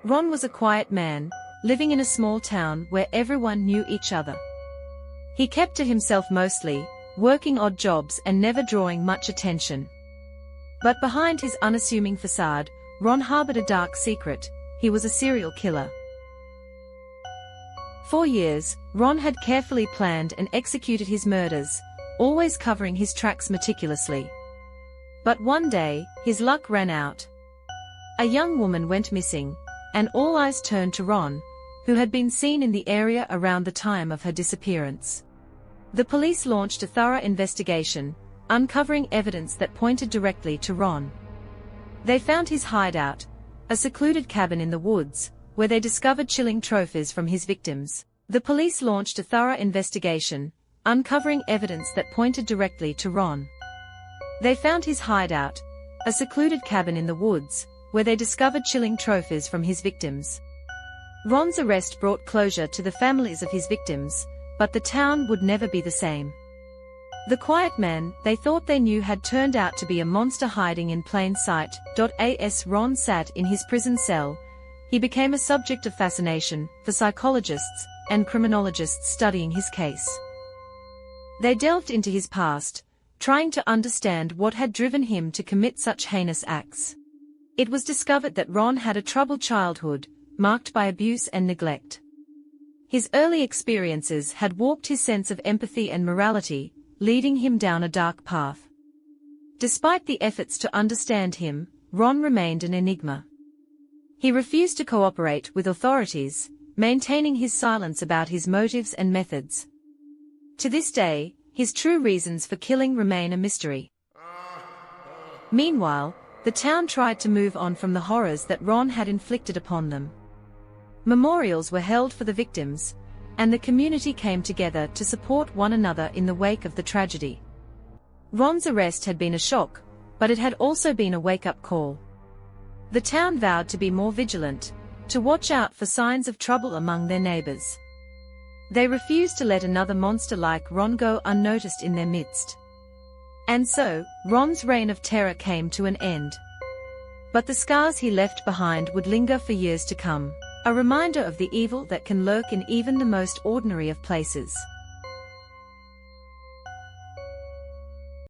Ron was a quiet man, living in a small town where everyone knew each other. He kept to himself mostly, working odd jobs and never drawing much attention. But behind his unassuming facade, Ron harbored a dark secret. He was a serial killer. For years, Ron had carefully planned and executed his murders, always covering his tracks meticulously. But one day, his luck ran out. A young woman went missing, and all eyes turned to Ron, who had been seen in the area around the time of her disappearance. The police launched a thorough investigation, uncovering evidence that pointed directly to Ron. They found his hideout, a secluded cabin in the woods, where they discovered chilling trophies from his victims. The police launched a thorough investigation, uncovering evidence that pointed directly to Ron. They found his hideout, a secluded cabin in the woods, where they discovered chilling trophies from his victims. Ron's arrest brought closure to the families of his victims, but the town would never be the same. The quiet man they thought they knew had turned out to be a monster hiding in plain sight. As Ron sat in his prison cell, he became a subject of fascination for psychologists and criminologists studying his case. They delved into his past, trying to understand what had driven him to commit such heinous acts. It was discovered that Ron had a troubled childhood, marked by abuse and neglect. His early experiences had warped his sense of empathy and morality, leading him down a dark path. Despite the efforts to understand him, Ron remained an enigma. He refused to cooperate with authorities, maintaining his silence about his motives and methods. To this day, his true reasons for killing remain a mystery. Meanwhile, the town tried to move on from the horrors that Ron had inflicted upon them. Memorials were held for the victims, and the community came together to support one another in the wake of the tragedy. Ron's arrest had been a shock, but it had also been a wake-up call. The town vowed to be more vigilant, to watch out for signs of trouble among their neighbors. They refused to let another monster like Ron go unnoticed in their midst. And so, Ron's reign of terror came to an end. But the scars he left behind would linger for years to come, a reminder of the evil that can lurk in even the most ordinary of places.